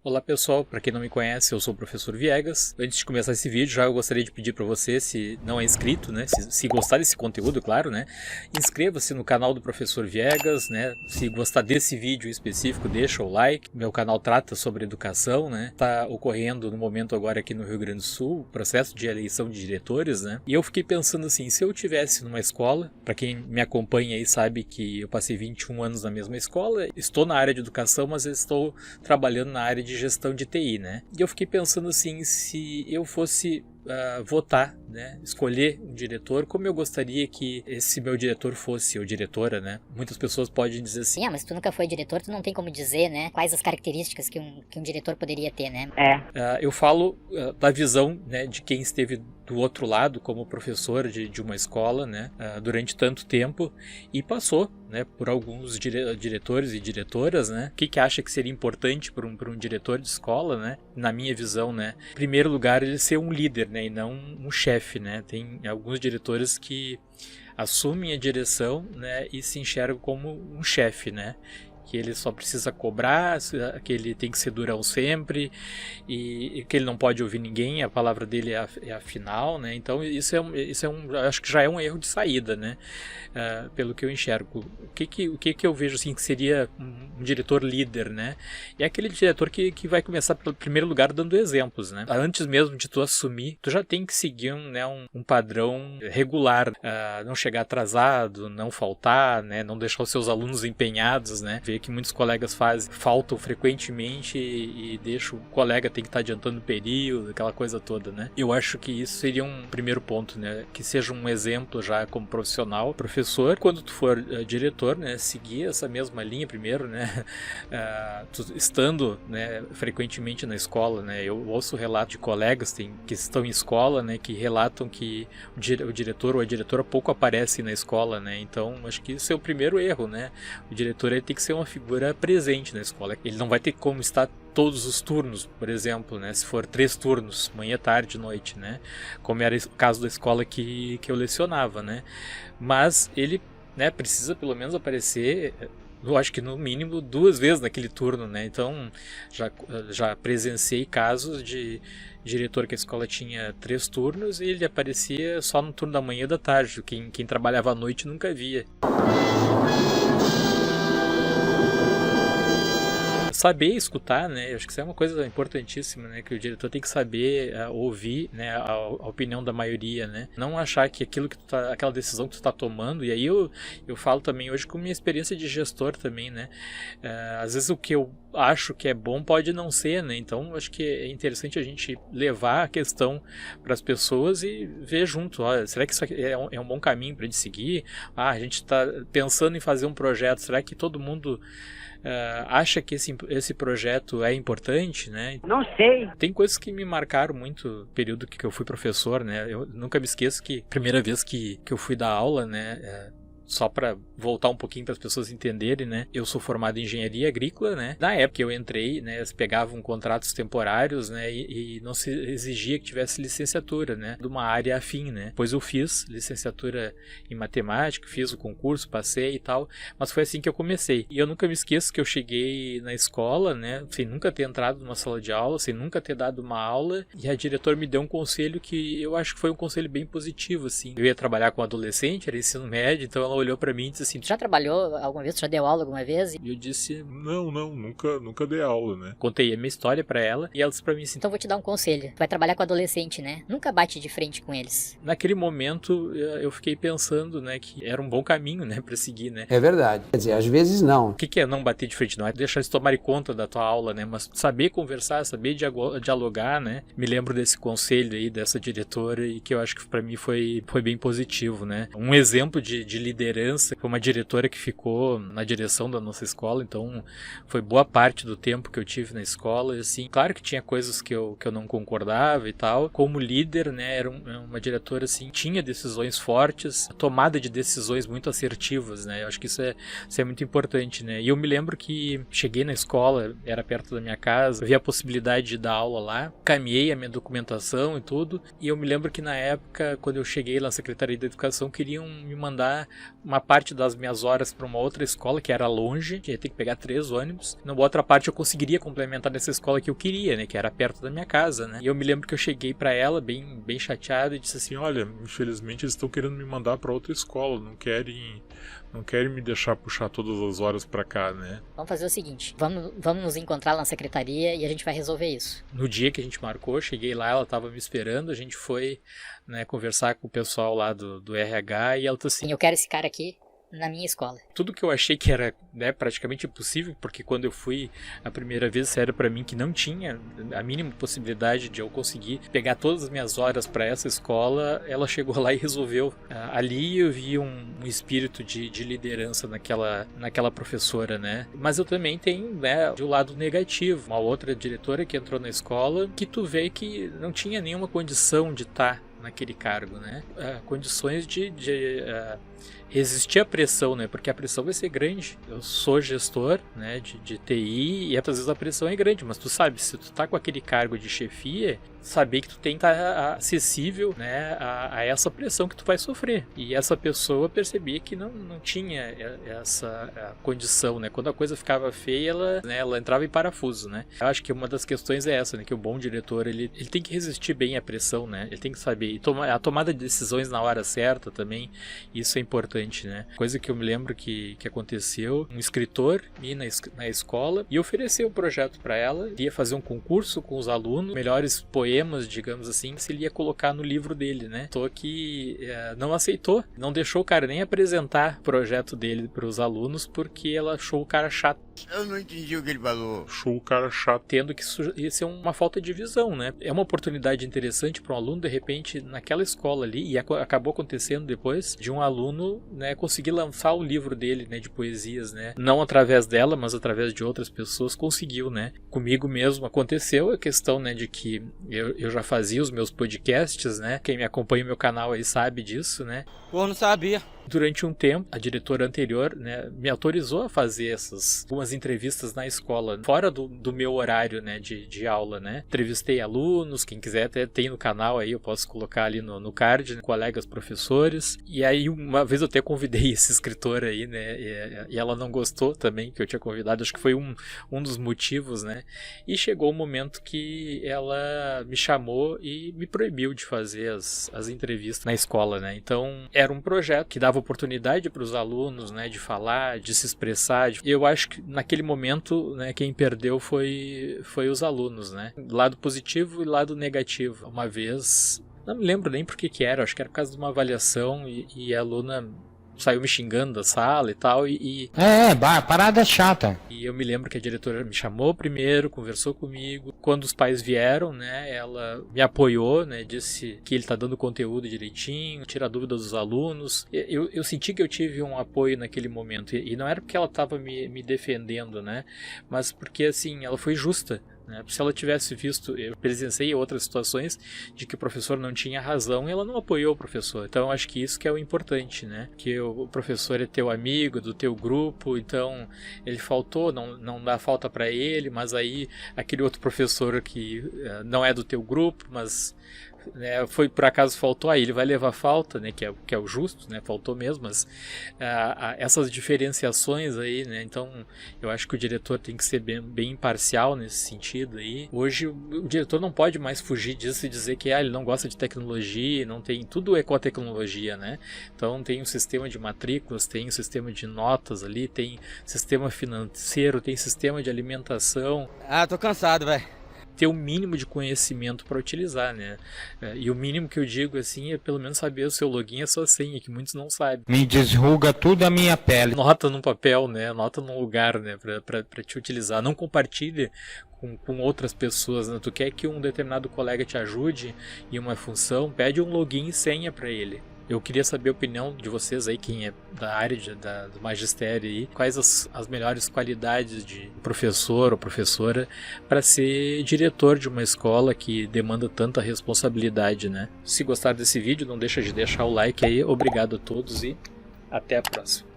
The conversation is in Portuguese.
Olá pessoal, para quem não me conhece, eu sou o professor Viegas. Antes de começar esse vídeo, já eu gostaria de pedir para você, se não é inscrito, né, se gostar desse conteúdo, claro, né, inscreva-se no canal do professor Viegas, né, se gostar desse vídeo específico, deixa o like. Meu canal trata sobre educação, né, tá ocorrendo no momento agora aqui no Rio Grande do Sul, o processo de eleição de diretores, né, e eu fiquei pensando assim, se eu tivesse numa escola, para quem me acompanha aí sabe que eu passei 21 anos na mesma escola, estou na área de educação, mas estou trabalhando na área de gestão de TI, né? E eu fiquei pensando assim, se eu fosse votar, né, escolher um diretor, como eu gostaria que esse meu diretor fosse, ou diretora, né? Muitas pessoas podem dizer assim, Mas tu nunca foi diretor, tu não tem como dizer, né, quais as características que um diretor poderia ter, né? Eu falo da visão, né, de quem esteve do outro lado como professor de uma escola, né, durante tanto tempo e passou, né, por alguns diretores e diretoras, né? O que acha que seria importante para um diretor de escola, né? Na minha visão, né? Em primeiro lugar, ele ser um líder, né, e não um chefe, né? Tem alguns diretores que assumem a direção, né, e se enxergam como um chefe, né? Que ele só precisa cobrar, que ele tem que ser durão sempre e que ele não pode ouvir ninguém, a palavra dele é a final, né? Então isso acho que já é um erro de saída, né? Pelo que eu enxergo. O que eu vejo assim que seria um diretor líder, né? É aquele diretor que vai começar pelo primeiro lugar dando exemplos, né? Antes mesmo de tu assumir, tu já tem que seguir um padrão regular, não chegar atrasado, não faltar, né? Não deixar os seus alunos empenhados, né? Que muitos colegas faltam frequentemente e deixa o colega tem que estar adiantando o período, aquela coisa toda, né? Eu acho que isso seria um primeiro ponto, né? Que seja um exemplo já como profissional, professor. Quando tu for diretor, né? Seguir essa mesma linha primeiro, né? Estando, né, frequentemente na escola, né? Eu ouço relatos de colegas que estão em escola, né? Que relatam que o diretor ou a diretora pouco aparece na escola, né? Então, acho que isso é o primeiro erro, né? O diretor ele tem que ser uma figura presente na escola. Ele não vai ter como estar todos os turnos, por exemplo, né? Se for 3 turnos, manhã, tarde, noite, né? Como era o caso da escola que eu lecionava, né? Mas ele, né, precisa pelo menos aparecer, eu acho que no mínimo 2 vezes naquele turno, né? Então já presenciei casos de diretor que a escola tinha 3 turnos e ele aparecia só no turno da manhã e da tarde. Quem trabalhava à noite nunca via. Saber escutar, né? Eu acho que isso é uma coisa importantíssima, né? Que o diretor tem que saber ouvir, né, a opinião da maioria, né? Não achar que aquela decisão que tu está tomando, e aí eu falo também hoje com minha experiência de gestor também, né? Às vezes o que eu acho que é bom pode não ser, né? Então acho que é interessante a gente levar a questão para as pessoas e ver junto, olha, será que isso aqui é um bom caminho para a gente seguir? A gente está pensando em fazer um projeto, será que todo mundo acha que esse projeto é importante, né? Não sei. Tem coisas que me marcaram muito no período que eu fui professor, né? Eu nunca me esqueço que a primeira vez que eu fui dar aula, né? Só para voltar um pouquinho para as pessoas entenderem, né? Eu sou formado em engenharia agrícola, né? Na época que eu entrei, né? Eles pegavam contratos temporários, né? E não se exigia que tivesse licenciatura, né? De uma área afim, né? Pois eu fiz licenciatura em matemática, fiz o concurso, passei e tal, mas foi assim que eu comecei. E eu nunca me esqueço que eu cheguei na escola, né? Sem nunca ter entrado numa sala de aula, sem nunca ter dado uma aula, e a diretora me deu um conselho que eu acho que foi um conselho bem positivo, assim. Eu ia trabalhar com adolescente, era ensino médio, então ela olhou pra mim e disse assim, Tu já trabalhou alguma vez? Tu já deu aula alguma vez? E eu disse, Não, nunca dei aula, né? contei a minha história pra ela, e ela disse pra mim assim, Então vou te dar um conselho. Tu vai trabalhar com adolescente, né? Nunca bate de frente com eles. naquele momento eu fiquei pensando, né, que era um bom caminho, né, pra seguir, né. É verdade. Quer dizer, às vezes não. O que é não bater de frente? Não é deixar eles tomarem conta da tua aula, né, mas saber conversar, saber dialogar, né. Me lembro desse conselho aí, dessa diretora, e que eu acho que pra mim foi bem positivo, né. Um exemplo de liderança, foi uma diretora que ficou na direção da nossa escola, então foi boa parte do tempo que eu tive na escola, e assim, claro que tinha coisas que eu não concordava e tal, como líder, né, era uma diretora assim, tinha decisões fortes, tomada de decisões muito assertivas, né, eu acho que isso é muito importante, né, e eu me lembro que cheguei na escola, era perto da minha casa, vi a possibilidade de dar aula lá, caminhei a minha documentação e tudo, e eu me lembro que na época, quando eu cheguei lá na Secretaria da Educação, queriam me mandar uma parte das as minhas horas para uma outra escola que era longe, ia ter que pegar 3 ônibus. Na outra parte eu conseguiria complementar nessa escola que eu queria, né, que era perto da minha casa, né. E eu me lembro que eu cheguei para ela bem chateado e disse assim: olha, infelizmente eles estão querendo me mandar para outra escola, não querem me deixar puxar todas as horas para cá, né. Vamos fazer o seguinte, vamos nos encontrar lá na secretaria e a gente vai resolver isso. No dia que a gente marcou, eu cheguei lá, ela estava me esperando, a gente foi, né, conversar com o pessoal lá do RH e ela disse assim: eu quero esse cara aqui na minha escola. Tudo que eu achei que era, né, praticamente impossível, porque quando eu fui a primeira vez, sério para mim que não tinha a mínima possibilidade de eu conseguir pegar todas as minhas horas para essa escola, ela chegou lá e resolveu. Ali eu vi um espírito de liderança naquela professora, né? Mas eu também tenho, né, de um lado negativo, uma outra diretora que entrou na escola que tu vê que não tinha nenhuma condição de estar naquele cargo, né? Condições de resistir à pressão, né? Porque a pressão vai ser grande. Eu sou gestor, né, de TI e às vezes a pressão é grande, mas tu sabe, se tu tá com aquele cargo de chefia, saber que tu tem que estar acessível, né, a essa pressão que tu vai sofrer. E essa pessoa percebia que não tinha essa condição, né? Quando a coisa ficava feia, ela entrava em parafuso, né? Eu acho que uma das questões é essa, né? Que o bom diretor, ele tem que resistir bem à pressão, né? Ele tem que saber. E a tomada de decisões na hora certa também, isso é importante, né? Coisa que eu me lembro que aconteceu, um escritor ir na escola e oferecer um projeto para ela, ia fazer um concurso com os alunos, melhores poemas, digamos assim, se ele ia colocar no livro dele, né? Só que não aceitou, não deixou o cara nem apresentar o projeto dele para os alunos porque ela achou o cara chato. Eu não entendi o que ele falou. Achou o cara chato. Tendo que isso é uma falta de visão, né? É uma oportunidade interessante para um aluno, de repente, naquela escola ali, e acabou acontecendo depois, de um aluno, né, conseguir lançar o livro dele, né, de poesias, né? Não através dela, mas através de outras pessoas, conseguiu, né? Comigo mesmo aconteceu a questão, né, de que eu já fazia os meus podcasts, né? Quem me acompanha no meu canal aí sabe disso, né? Pô, não sabia. Durante um tempo, a diretora anterior, né, me autorizou a fazer algumas entrevistas na escola, fora do meu horário, né, de aula, né. Entrevistei alunos, quem quiser até tem no canal aí, eu posso colocar ali no card, né, colegas professores. E aí uma vez eu até convidei esse escritor aí, né, e ela não gostou também que eu tinha convidado, acho que foi um dos motivos, né. E chegou o momento que ela me chamou e me proibiu de fazer as entrevistas na escola, né. Então era um projeto que dava oportunidade para os alunos, né, de falar, de se expressar. Eu acho que naquele momento, né, quem perdeu foi os alunos, né. Lado positivo e lado negativo. Uma vez, não me lembro nem por que era, acho que era por causa de uma avaliação e a aluna saiu me xingando da sala e tal, Parada chata. E eu me lembro que a diretora me chamou primeiro, conversou comigo. Quando os pais vieram, né, ela me apoiou, né, disse que ele tá dando conteúdo direitinho, tira dúvidas dos alunos. Eu senti que eu tive um apoio naquele momento, e não era porque ela tava me defendendo, né, mas porque, assim, ela foi justa. Se ela tivesse visto, eu presenciei outras situações de que o professor não tinha razão e ela não apoiou o professor. Então eu acho que isso que é o importante, né? Que o professor é teu amigo, do teu grupo, então ele faltou, não dá falta para ele, mas aí aquele outro professor que não é do teu grupo, mas né, foi por acaso faltou, aí ele vai levar falta, né, que é o justo, né, faltou mesmo, mas essas diferenciações aí, né, então eu acho que o diretor tem que ser bem imparcial nesse sentido aí. Hoje o diretor não pode mais fugir disso e dizer que ele não gosta de tecnologia, não tem, tudo é com a tecnologia, né, então tem um sistema de matrículas, tem um sistema de notas ali, tem sistema financeiro, tem sistema de alimentação. Tô cansado, velho. Ter o mínimo de conhecimento para utilizar, né? E o mínimo que eu digo assim é pelo menos saber o seu login e a sua senha, que muitos não sabem. Me desruga tudo a minha pele. Nota num papel, né? Nota num lugar, né? Para te utilizar. Não compartilhe com outras pessoas, né? Tu quer que um determinado colega te ajude em uma função, pede um login e senha para ele. Eu queria saber a opinião de vocês aí, quem é da área do magistério aí, quais as melhores qualidades de professor ou professora para ser diretor de uma escola que demanda tanta responsabilidade, né? Se gostar desse vídeo, não deixa de deixar o like aí. Obrigado a todos e até a próxima.